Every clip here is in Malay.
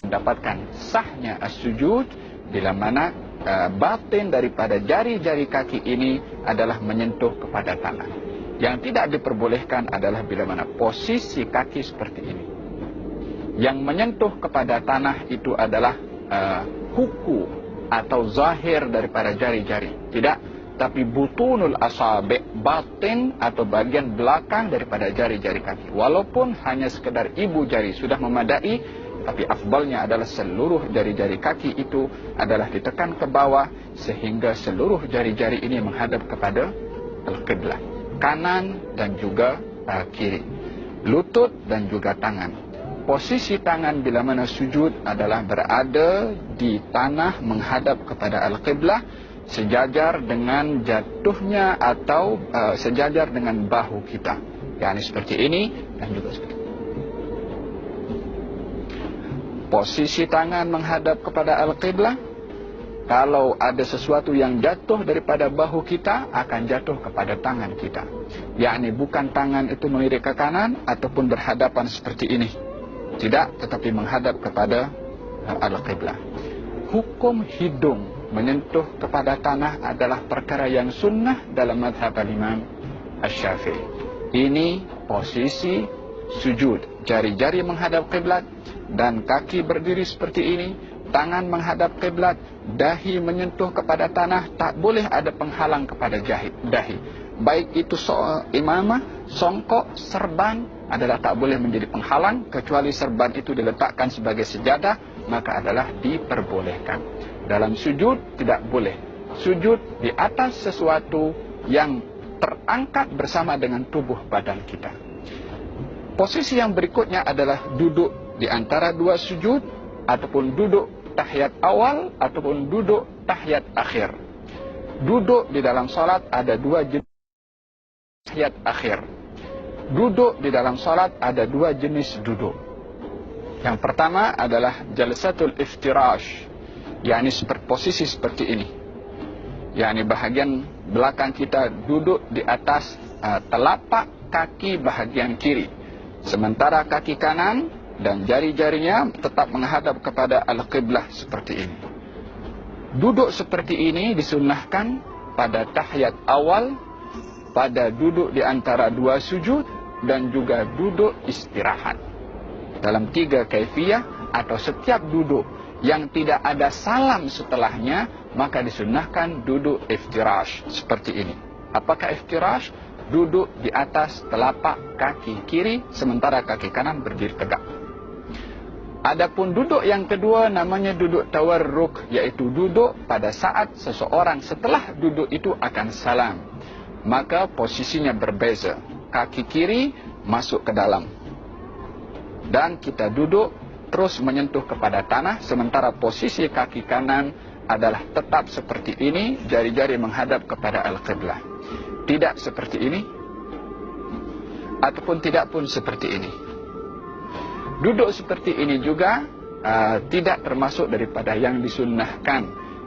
mendapatkan sahnya as-sujud bila mana batin daripada jari-jari kaki ini adalah menyentuh kepada tanah. Yang tidak diperbolehkan adalah bila mana posisi kaki seperti ini. Yang menyentuh kepada tanah itu adalah kuku atau zahir daripada jari-jari. Tidak, tapi butunul asabi', batin atau bagian belakang daripada jari-jari kaki. Walaupun hanya sekedar ibu jari sudah memadai, tapi afdalnya adalah seluruh jari-jari kaki itu adalah ditekan ke bawah sehingga seluruh jari-jari ini menghadap kepada al-qiblah, kanan dan juga kiri, lutut dan juga tangan. Posisi tangan bila mana sujud adalah berada di tanah menghadap kepada al-qiblah, sejajar dengan jatuhnya atau sejajar dengan bahu kita. Yani seperti ini dan juga seperti ini. Posisi tangan menghadap kepada al-qiblah. Kalau ada sesuatu yang jatuh daripada bahu kita, akan jatuh kepada tangan kita. Yakni bukan tangan itu melirik ke kanan ataupun berhadapan seperti ini. Tidak, tetapi menghadap kepada al-qiblah. Hukum hidung menyentuh kepada tanah adalah perkara yang sunnah dalam madhab al-Imam Asy-Syafi'i. Ini posisi sujud. Jari-jari menghadap qiblat dan kaki berdiri seperti ini, tangan menghadap qiblat, dahi menyentuh kepada tanah, tak boleh ada penghalang kepada dahi. Baik itu imamah, songkok, serban adalah tak boleh menjadi penghalang, kecuali serban itu diletakkan sebagai sejadah, maka adalah diperbolehkan. Dalam sujud tidak boleh sujud di atas sesuatu yang terangkat bersama dengan tubuh badan kita. Posisi yang berikutnya adalah duduk di antara dua sujud, ataupun duduk tahiyat awal ataupun duduk tahiyat akhir. Duduk di dalam salat ada dua jenis tahiyat akhir. Duduk di dalam salat ada dua jenis duduk. Yang pertama adalah jalsatul iftirash, yakni posisi seperti ini. Yakni bahagian belakang kita duduk di atas telapak kaki bahagian kiri, sementara kaki kanan dan jari-jarinya tetap menghadap kepada al-qiblah seperti ini. Duduk seperti ini disunnahkan pada tahiyat awal, pada duduk di antara dua sujud, dan juga duduk istirahat. Dalam 3 kaifiyah atau setiap duduk yang tidak ada salam setelahnya, maka disunnahkan duduk iftirash seperti ini. Apakah iftirash? Duduk di atas telapak kaki kiri, sementara kaki kanan berdiri tegak. Adapun duduk yang kedua namanya duduk tawarruk, yaitu duduk pada saat seseorang setelah duduk itu akan salam. Maka posisinya berbeza. Kaki kiri masuk ke dalam dan kita duduk terus menyentuh kepada tanah, sementara posisi kaki kanan adalah tetap seperti ini, jari-jari menghadap kepada al-qiblah. Tidak seperti ini ataupun tidak pun seperti ini. Duduk seperti ini juga tidak termasuk daripada yang disunnahkan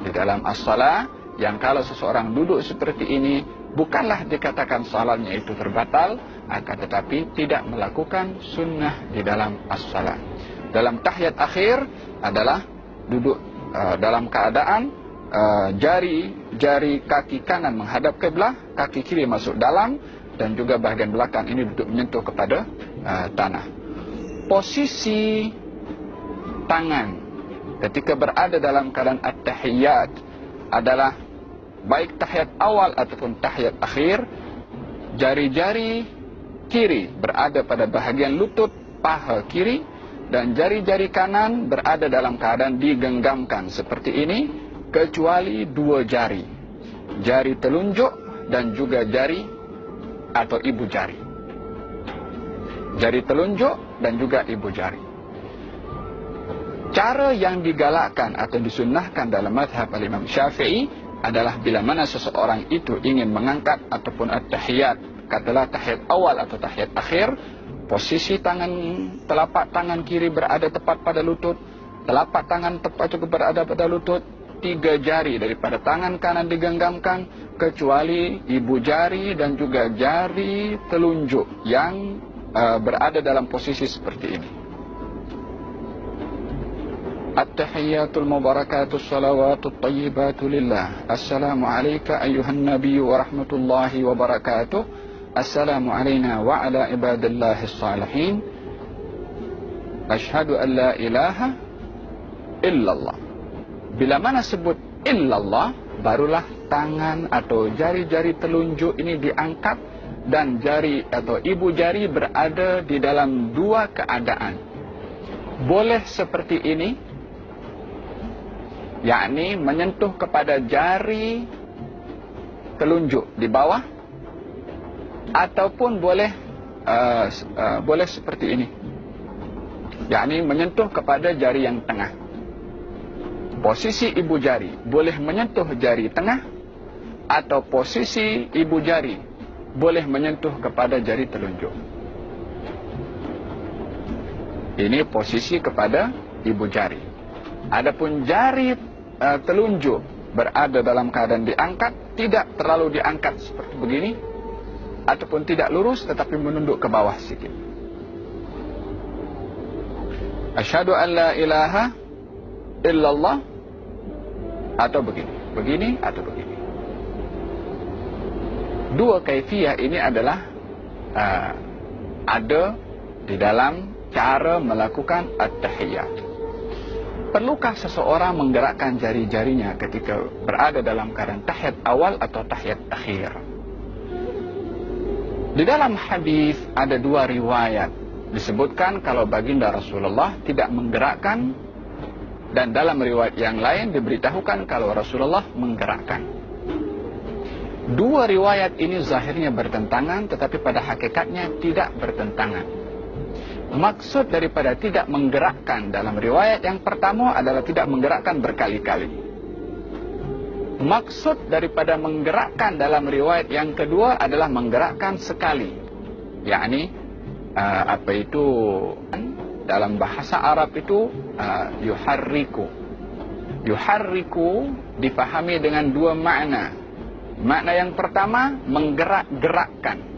di dalam as-salah, yang kalau seseorang duduk seperti ini bukanlah dikatakan salatnya itu terbatal, akan tetapi tidak melakukan sunnah di dalam as-salah. Dalam tahiyat akhir adalah duduk dalam keadaan jari kaki kanan menghadap kiblah, kaki kiri masuk dalam, dan juga bahagian belakang ini duduk menyentuh kepada tanah. Posisi tangan ketika berada dalam keadaan at-tahiyat adalah baik tahiyat awal ataupun tahiyat akhir, jari-jari kiri berada pada bahagian lutut paha kiri, dan jari-jari kanan berada dalam keadaan digenggamkan seperti ini, kecuali dua jari, jari telunjuk dan juga jari atau ibu jari. Jari telunjuk dan juga ibu jari. Cara yang digalakkan atau disunnahkan dalam madhab al-Imam Syafi'i adalah bila mana seseorang itu ingin mengangkat ataupun at-tahiyat, katalah tahiyat awal atau tahiyat akhir, posisi telapak tangan kiri berada tepat pada lutut, telapak tangan tepat juga berada pada lutut, 3 jari daripada tangan kanan digenggamkan, kecuali ibu jari dan juga jari telunjuk yang berada dalam posisi seperti ini. At-tahiyyatul mubarakatus salawatut tayyibatu lillah. Assalamu alayka ayyuhan nabiyyu wa rahmatullahi wa barakatuh. Assalamu alayna wa ala ibadillahis salihin. Asyhadu an la ilaha illallah. Bila mana sebut illallah, barulah tangan atau jari-jari telunjuk ini diangkat dan jari atau ibu jari berada di dalam dua keadaan. Boleh seperti ini, yakni menyentuh kepada jari telunjuk di bawah, ataupun boleh seperti ini, yakni menyentuh kepada jari yang tengah. Posisi ibu jari boleh menyentuh jari tengah, atau posisi ibu jari boleh menyentuh kepada jari telunjuk. Ini posisi kepada ibu jari. Adapun jari telunjuk berada dalam keadaan diangkat, tidak terlalu diangkat seperti begini, ataupun tidak lurus tetapi menunduk ke bawah sedikit. Asyhadu an la ilaha illallah, atau begini atau begini. Dua kaifiyah ini adalah ada di dalam cara melakukan at-tahiyyat. Perlukah seseorang menggerakkan jari-jarinya ketika berada dalam keadaan tahiyat awal atau tahiyat akhir? Di dalam hadis ada dua riwayat disebutkan kalau baginda Rasulullah tidak menggerakkan, dan dalam riwayat yang lain diberitahukan kalau Rasulullah menggerakkan. Dua riwayat ini zahirnya bertentangan, tetapi pada hakikatnya tidak bertentangan. Maksud daripada tidak menggerakkan dalam riwayat yang pertama adalah tidak menggerakkan berkali-kali. Maksud daripada menggerakkan dalam riwayat yang kedua adalah menggerakkan sekali. Yakni dalam bahasa Arab itu yuharriku. Yuharriku dipahami dengan dua makna. Makna yang pertama, menggerak-gerakkan.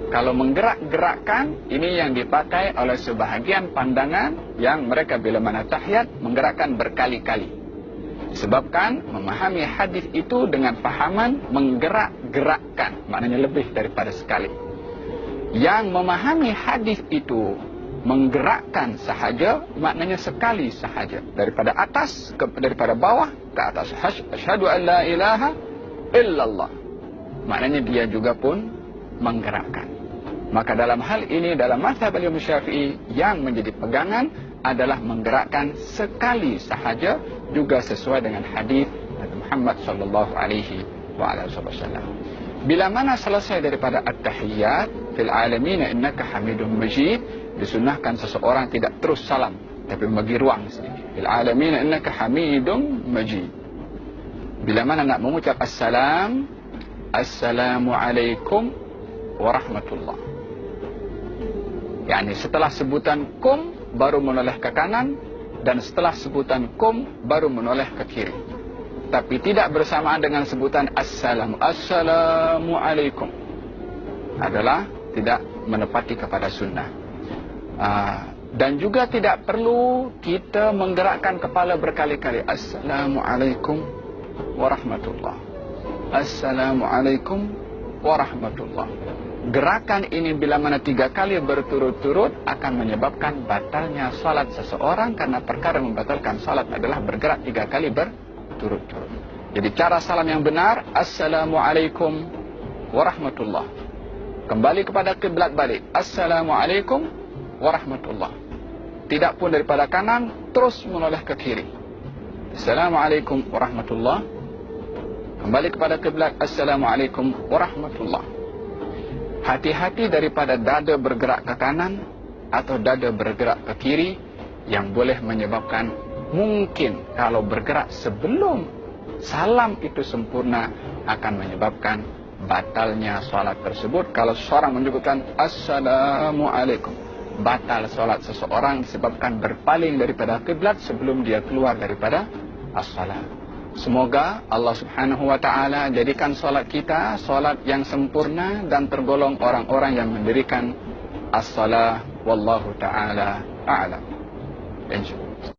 Kalau menggerak-gerakkan, ini yang dipakai oleh sebahagian pandangan yang mereka bila mana tahiyat menggerakkan berkali-kali. Disebabkan memahami hadis itu dengan pahaman menggerak-gerakkan, maknanya lebih daripada sekali. Yang memahami hadis itu menggerakkan sahaja, maknanya sekali sahaja, daripada atas daripada bawah ke atas. Asyhadu an la ilaha illallah, maknanya dia juga pun menggerakkan. Maka dalam hal ini, dalam mazhab Imam Syafi'i, yang menjadi pegangan adalah menggerakkan sekali sahaja, juga sesuai dengan hadis Nabi Muhammad sallallahu alaihi wasallam. Bila mana selesai daripada at-tahiyyat fil alamin innaka hamidum majid, disunahkan seseorang tidak terus salam, tapi membagi ruang sedikit. Fil alamin innaka hamidum majid. Bila mana nak mengucap assalam, assalamualaikum warahmatullah. Yani setelah sebutan kum baru menoleh ke kanan, dan setelah sebutan kum baru menoleh ke kiri. Tapi tidak bersamaan dengan sebutan assalamualaikum. Adalah tidak menepati kepada sunnah. Dan juga tidak perlu kita menggerakkan kepala berkali-kali. Assalamualaikum warahmatullah. Assalamualaikum warahmatullah. Gerakan ini bila mana 3 kali berturut-turut akan menyebabkan batalnya salat seseorang, karena perkara membatalkan salat adalah bergerak 3 kali berturut-turut. Jadi cara salam yang benar, assalamualaikum warahmatullah. Kembali kepada kiblat balik, assalamualaikum warahmatullah. Tidak pun daripada kanan terus menoleh ke kiri. Assalamualaikum warahmatullah. Kembali kepada kiblat, assalamualaikum warahmatullah. Hati-hati daripada dada bergerak ke kanan atau dada bergerak ke kiri, yang boleh menyebabkan, mungkin kalau bergerak sebelum salam itu sempurna, akan menyebabkan batalnya salat tersebut. Kalau seorang menyebutkan assalamualaikum, batal salat seseorang disebabkan berpaling daripada kiblat sebelum dia keluar daripada as-salat. Semoga Allah subhanahu wa ta'ala jadikan solat kita solat yang sempurna dan tergolong orang-orang yang mendirikan as-salah. Wallahu ta'ala a'lam. Insya Allah.